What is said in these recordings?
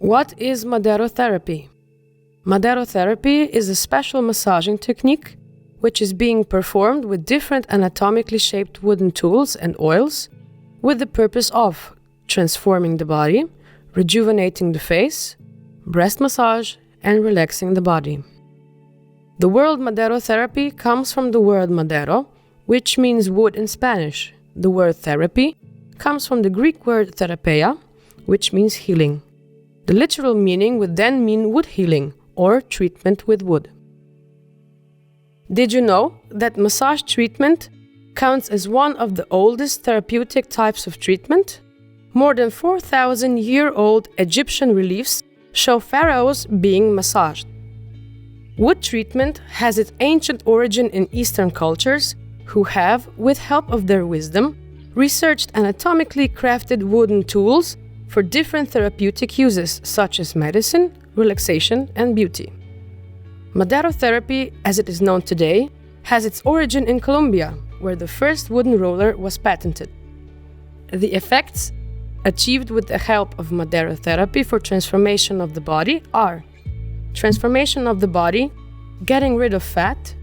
What is maderotherapy? Maderotherapy is a special massaging technique which is being performed with different anatomically shaped wooden tools and oils with the purpose of transforming the body, rejuvenating the face, breast massage, and relaxing the body. The word maderotherapy comes from the word madero, which means wood in Spanish. The word therapy comes from the Greek word therapeia, which means healing. The literal meaning would then mean wood healing or treatment with wood. Did you know that massage treatment counts as one of the oldest therapeutic types of treatment? More than 4,000-year-old Egyptian reliefs show pharaohs being massaged. Wood treatment has its ancient origin in Eastern cultures who have, with help of their wisdom, researched anatomically crafted wooden tools for different therapeutic uses such as medicine, relaxation, and beauty. Maderotherapy, as it is known today, has its origin in Colombia, where the first wooden roller was patented. The effects achieved with the help of maderotherapy for transformation of the body are transformation of the body, getting rid of fat,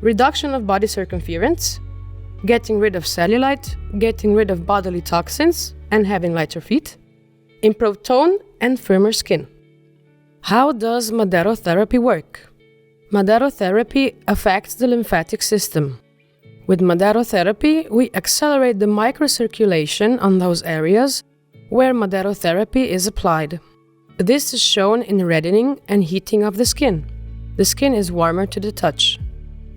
reduction of body circumference, getting rid of cellulite, getting rid of bodily toxins, and having lighter feet, improved tone and firmer skin. How does maderotherapy work? Maderotherapy affects the lymphatic system. With maderotherapy, we accelerate the microcirculation on those areas where maderotherapy is applied. This is shown in reddening and heating of the skin. The skin is warmer to the touch.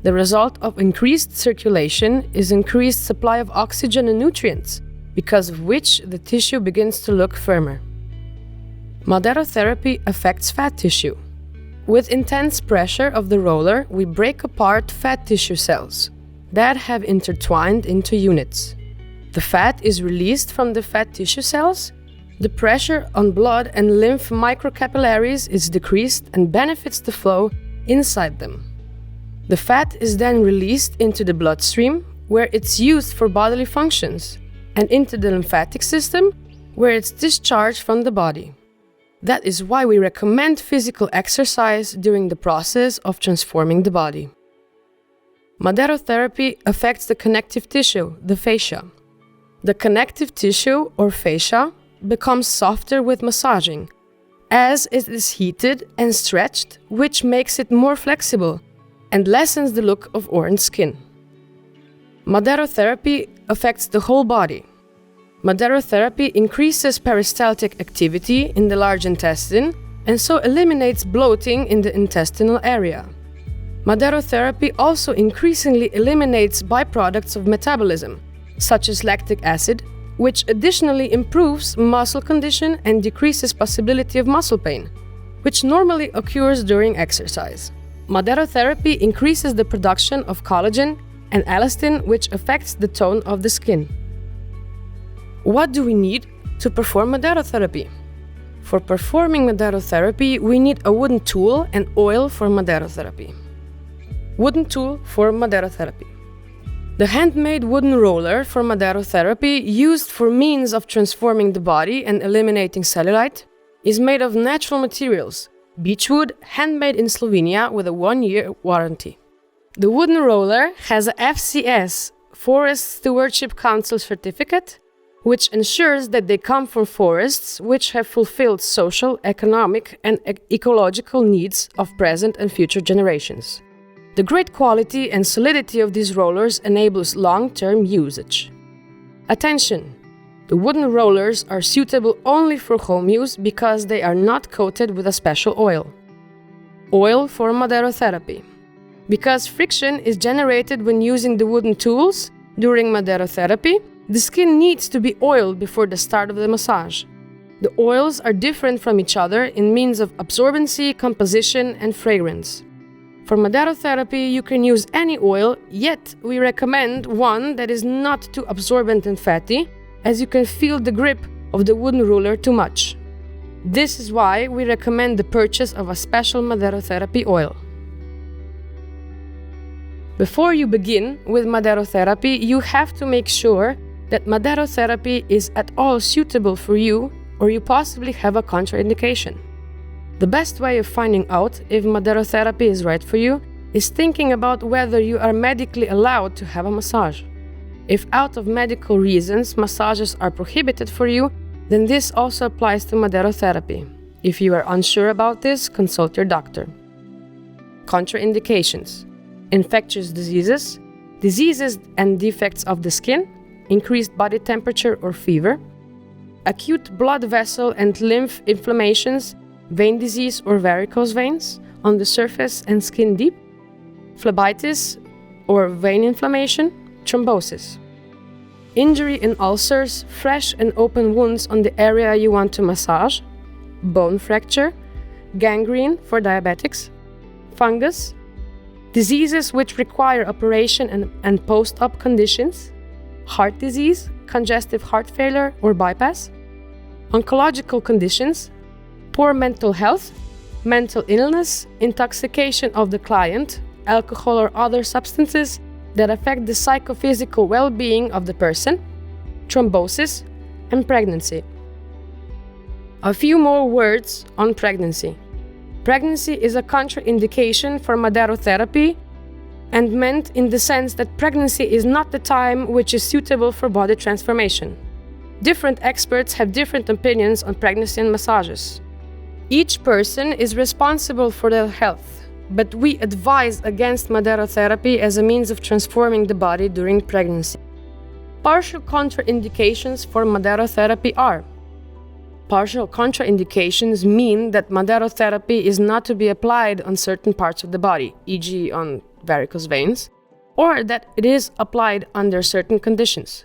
The result of increased circulation is increased supply of oxygen and nutrients, because of which the tissue begins to look firmer. Maderotherapy affects fat tissue. With intense pressure of the roller, we break apart fat tissue cells that have intertwined into units. The fat is released from the fat tissue cells. The pressure on blood and lymph microcapillaries is decreased and benefits the flow inside them. The fat is then released into the bloodstream, where it's used for bodily functions, and into the lymphatic system, where it's discharged from the body. That is why we recommend physical exercise during the process of transforming the body. Maderotherapy affects the connective tissue, the fascia. The connective tissue, or fascia, becomes softer with massaging, as it is heated and stretched, which makes it more flexible and lessens the look of orange skin. Maderotherapy affects the whole body. Maderotherapy increases peristaltic activity in the large intestine and so eliminates bloating in the intestinal area. Maderotherapy also increasingly eliminates byproducts of metabolism, such as lactic acid, which additionally improves muscle condition and decreases possibility of muscle pain, which normally occurs during exercise. Maderotherapy increases the production of collagen and elastin, which affects the tone of the skin. What do we need to perform maderotherapy? For performing maderotherapy, we need a wooden tool and oil for maderotherapy. Wooden tool for maderotherapy. The handmade wooden roller for maderotherapy, used for means of transforming the body and eliminating cellulite, is made of natural materials, beechwood, handmade in Slovenia with a 1-year warranty. The wooden roller has a FCS, Forest Stewardship Council certificate, which ensures that they come from forests which have fulfilled social, economic, and ecological needs of present and future generations. The great quality and solidity of these rollers enables long-term usage. Attention! The wooden rollers are suitable only for home use because they are not coated with a special oil. Oil for maderotherapy. Because friction is generated when using the wooden tools during maderotherapy, the skin needs to be oiled before the start of the massage. The oils are different from each other in means of absorbency, composition, and fragrance. For maderotherapy, you can use any oil, yet we recommend one that is not too absorbent and fatty, as you can feel the grip of the wooden ruler too much. This is why we recommend the purchase of a special maderotherapy oil. Before you begin with maderotherapy, you have to make sure that maderotherapy is at all suitable for you, or you possibly have a contraindication. The best way of finding out if maderotherapy is right for you is thinking about whether you are medically allowed to have a massage. If out of medical reasons massages are prohibited for you, then this also applies to maderotherapy. If you are unsure about this, consult your doctor. Contraindications: infectious diseases, diseases and defects of the skin, increased body temperature or fever, acute blood vessel and lymph inflammations, vein disease or varicose veins on the surface and skin deep, phlebitis or vein inflammation, thrombosis. Injury and ulcers, fresh and open wounds on the area you want to massage, bone fracture, gangrene for diabetics, fungus, diseases which require operation and post-op conditions, heart disease, congestive heart failure or bypass, oncological conditions, poor mental health, mental illness, intoxication of the client, alcohol or other substances that affect the psychophysical well-being of the person, thrombosis, and pregnancy. A few more words on pregnancy. Pregnancy is a contraindication for maderotherapy and meant in the sense that pregnancy is not the time which is suitable for body transformation. Different experts have different opinions on pregnancy and massages. Each person is responsible for their health, but we advise against maderotherapy as a means of transforming the body during pregnancy. Partial contraindications for maderotherapy are: partial contraindications mean that maderotherapy is not to be applied on certain parts of the body, e.g. on varicose veins, or that it is applied under certain conditions,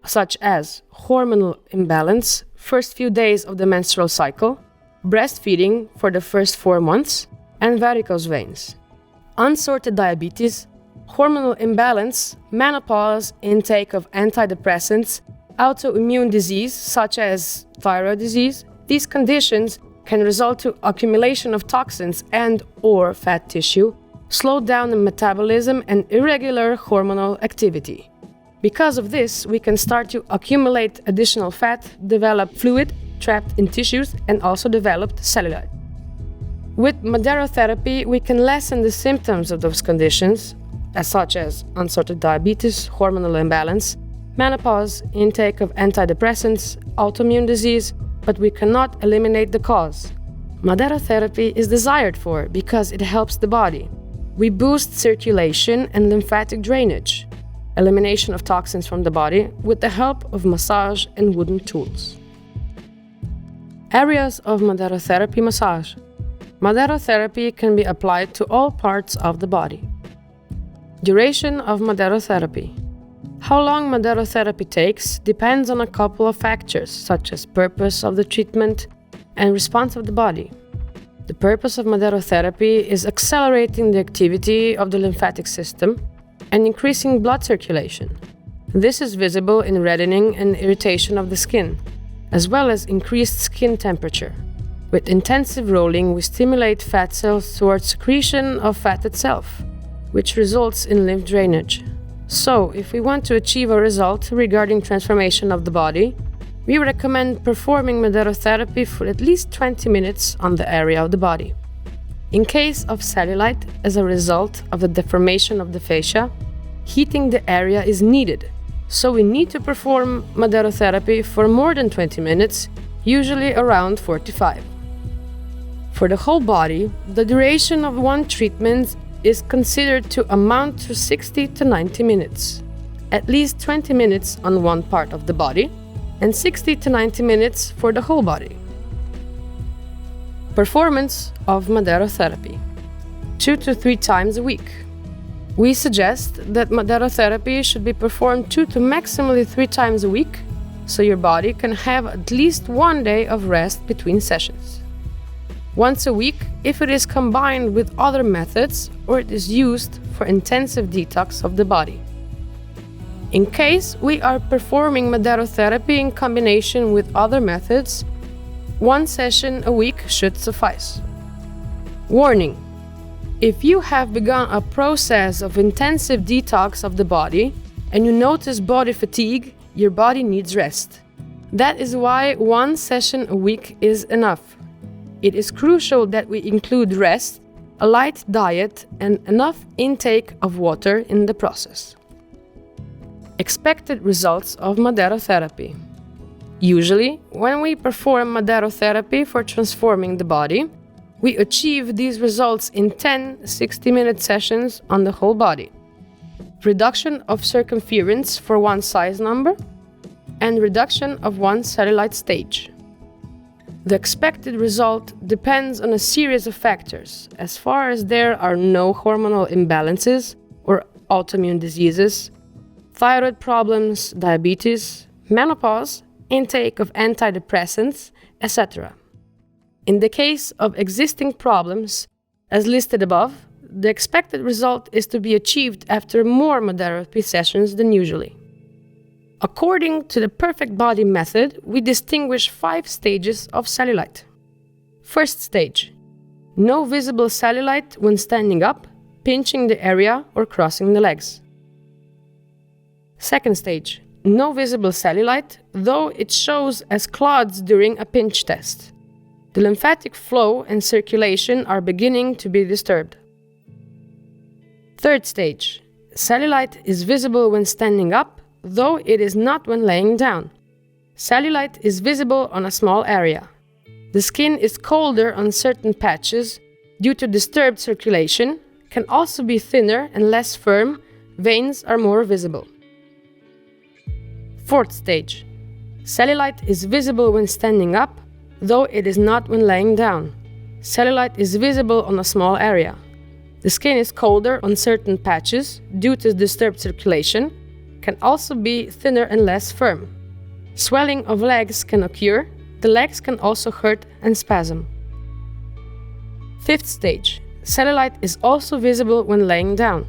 such as hormonal imbalance, first few days of the menstrual cycle, breastfeeding for the first 4 months, and varicose veins. Unsorted diabetes, hormonal imbalance, menopause, intake of antidepressants, autoimmune disease such as thyroid disease. These conditions can result to accumulation of toxins and/or fat tissue, slow down the metabolism, and irregular hormonal activity. Because of this, we can start to accumulate additional fat, develop fluid trapped in tissues, and also develop cellulite. With maderotherapy, we can lessen the symptoms of those conditions, such as unsorted diabetes, hormonal imbalance, menopause, intake of antidepressants, autoimmune disease, but we cannot eliminate the cause. Maderotherapy is desired for because it helps the body. We boost circulation and lymphatic drainage, elimination of toxins from the body with the help of massage and wooden tools. Areas of maderotherapy massage. Maderotherapy can be applied to all parts of the body. Duration of maderotherapy. How long maderotherapy takes depends on a couple of factors, such as purpose of the treatment and response of the body. The purpose of maderotherapy is accelerating the activity of the lymphatic system and increasing blood circulation. This is visible in reddening and irritation of the skin, as well as increased skin temperature. With intensive rolling, we stimulate fat cells towards secretion of fat itself, which results in lymph drainage. So, if we want to achieve a result regarding transformation of the body, we recommend performing maderotherapy for at least 20 minutes on the area of the body. In case of cellulite, as a result of the deformation of the fascia, heating the area is needed, so we need to perform maderotherapy for more than 20 minutes, usually around 45. For the whole body, the duration of one treatment is considered to amount to 60 to 90 minutes, at least 20 minutes on one part of the body, and 60 to 90 minutes for the whole body. Performance of maderotherapy. 2 to 3 times a week. We suggest that maderotherapy should be performed 2 to maximally 3 times a week, so your body can have at least 1 day of rest between sessions. Once a week if it is combined with other methods or it is used for intensive detox of the body. In case we are performing maderotherapy in combination with other methods, 1 session a week should suffice. Warning: if you have begun a process of intensive detox of the body and you notice body fatigue, your body needs rest. That is why 1 session a week is enough. It is crucial that we include rest, a light diet, and enough intake of water in the process. Expected results of maderotherapy. Usually, when we perform maderotherapy for transforming the body, we achieve these results in 10 60-minute sessions on the whole body. Reduction of circumference for one size number and reduction of one cellulite stage. The expected result depends on a series of factors, as far as there are no hormonal imbalances or autoimmune diseases, thyroid problems, diabetes, menopause, intake of antidepressants, etc. In the case of existing problems, as listed above, the expected result is to be achieved after more maderotherapy sessions than usually. According to the perfect body method, we distinguish 5 stages of cellulite. First stage: no visible cellulite when standing up, pinching the area, or crossing the legs. Second stage: no visible cellulite, though it shows as clots during a pinch test. The lymphatic flow and circulation are beginning to be disturbed. Third stage: cellulite is visible when standing up, though it is not when laying down. Cellulite is visible on a small area. The skin is colder on certain patches due to disturbed circulation, can also be thinner and less firm, veins are more visible. Fourth stage: cellulite is visible when standing up, though it is not when laying down. Cellulite is visible on a small area. The skin is colder on certain patches due to disturbed circulation, can also be thinner and less firm. Swelling of legs can occur. The legs can also hurt and spasm. Fifth stage: cellulite is also visible when laying down.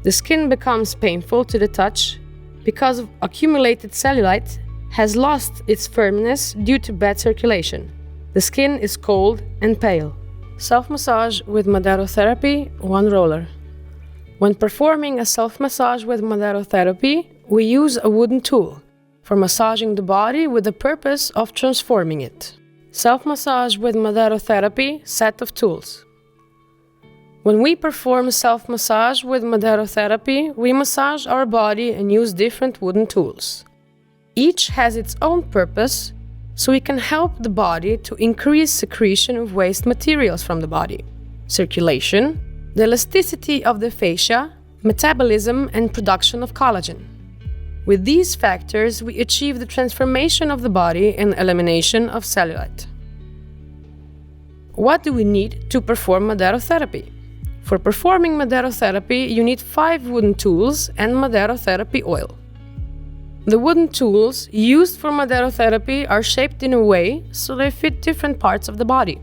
The skin becomes painful to the touch because of accumulated cellulite has lost its firmness due to bad circulation. The skin is cold and pale. Self-massage with maderotherapy, 1 roller. When performing a self-massage with maderotherapy, we use a wooden tool for massaging the body with the purpose of transforming it. Self-massage with maderotherapy, set of tools. When we perform self-massage with maderotherapy, we massage our body and use different wooden tools. Each has its own purpose, so we can help the body to increase secretion of waste materials from the body, circulation, the elasticity of the fascia, metabolism, and production of collagen. With these factors, we achieve the transformation of the body and elimination of cellulite. What do we need to perform maderotherapy? For performing maderotherapy, you need 5 wooden tools and maderotherapy oil. The wooden tools used for maderotherapy are shaped in a way so they fit different parts of the body.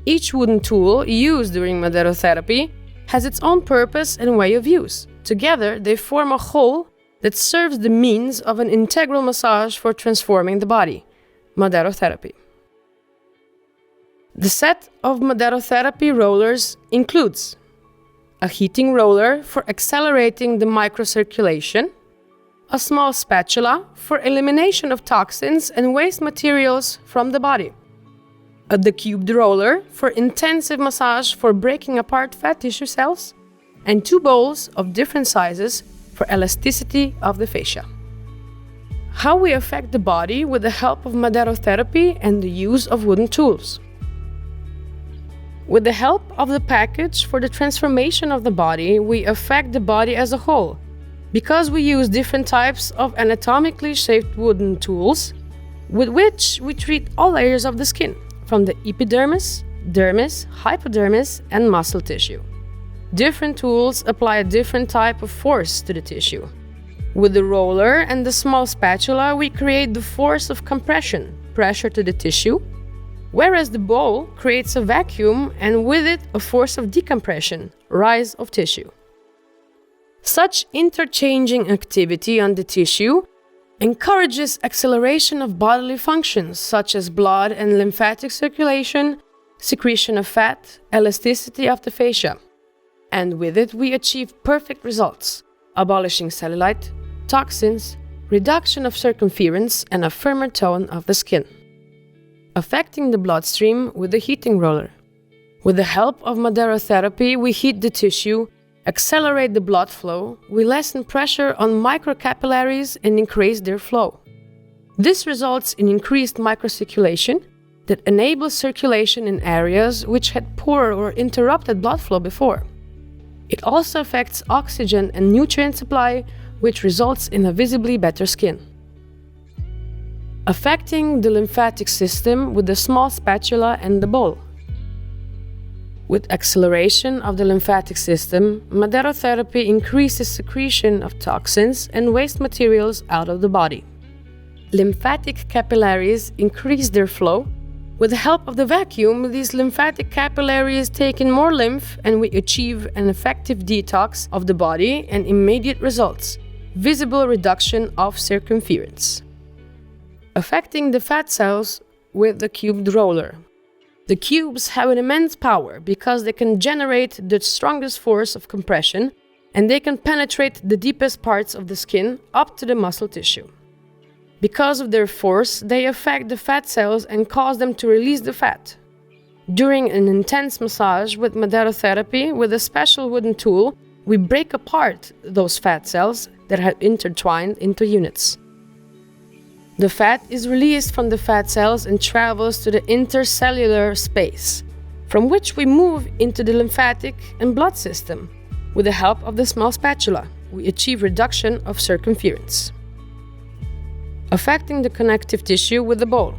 Each wooden tool used during maderotherapy has its own purpose and way of use. Together, they form a whole that serves the means of an integral massage for transforming the body, maderotherapy. The set of maderotherapy rollers includes a heating roller for accelerating the microcirculation, a small spatula for elimination of toxins and waste materials from the body, a decubed roller for intensive massage for breaking apart fat tissue cells, and 2 bowls of different sizes for elasticity of the fascia. How we affect the body with the help of maderotherapy and the use of wooden tools. With the help of the package for the transformation of the body, we affect the body as a whole. Because we use different types of anatomically shaped wooden tools, with which we treat all layers of the skin, from the epidermis, dermis, hypodermis, and muscle tissue. Different tools apply a different type of force to the tissue. With the roller and the small spatula, we create the force of compression, pressure to the tissue, whereas the bowl creates a vacuum and with it a force of decompression, rise of tissue. Such interchanging activity on the tissue encourages acceleration of bodily functions such as blood and lymphatic circulation, secretion of fat, elasticity of the fascia. And with it we achieve perfect results, abolishing cellulite, toxins, reduction of circumference, and a firmer tone of the skin. Affecting the bloodstream with the heating roller. With the help of maderotherapy, we heat the tissue, accelerate the blood flow, we lessen pressure on microcapillaries and increase their flow. This results in increased microcirculation that enables circulation in areas which had poor or interrupted blood flow before. It also affects oxygen and nutrient supply, which results in a visibly better skin. Affecting the lymphatic system with the small spatula and the bowl. With acceleration of the lymphatic system, maderotherapy increases secretion of toxins and waste materials out of the body. Lymphatic capillaries increase their flow. With the help of the vacuum, these lymphatic capillaries take in more lymph and we achieve an effective detox of the body and immediate results, visible reduction of circumference. Affecting the fat cells with the cubed roller. The cubes have an immense power because they can generate the strongest force of compression and they can penetrate the deepest parts of the skin up to the muscle tissue. Because of their force, they affect the fat cells and cause them to release the fat. During an intense massage with maderotherapy, with a special wooden tool, we break apart those fat cells that have intertwined into units. The fat is released from the fat cells and travels to the intercellular space, from which we move into the lymphatic and blood system. With the help of the small spatula, we achieve reduction of circumference. Affecting the connective tissue with the bowl.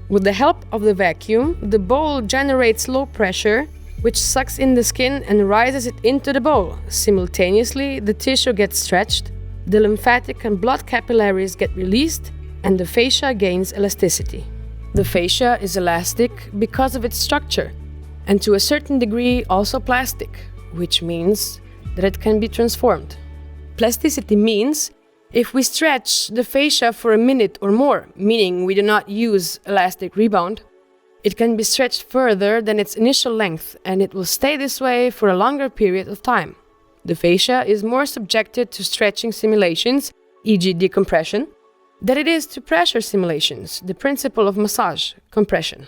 With the help of the vacuum, the bowl generates low pressure, which sucks in the skin and rises it into the bowl. Simultaneously, the tissue gets stretched, the lymphatic and blood capillaries get released, and the fascia gains elasticity. The fascia is elastic because of its structure, and to a certain degree also plastic, which means that it can be transformed. Plasticity means if we stretch the fascia for a minute or more, meaning we do not use elastic rebound, it can be stretched further than its initial length, and it will stay this way for a longer period of time. The fascia is more subjected to stretching simulations, e.g. decompression, than it is to pressure simulations, the principle of massage, compression.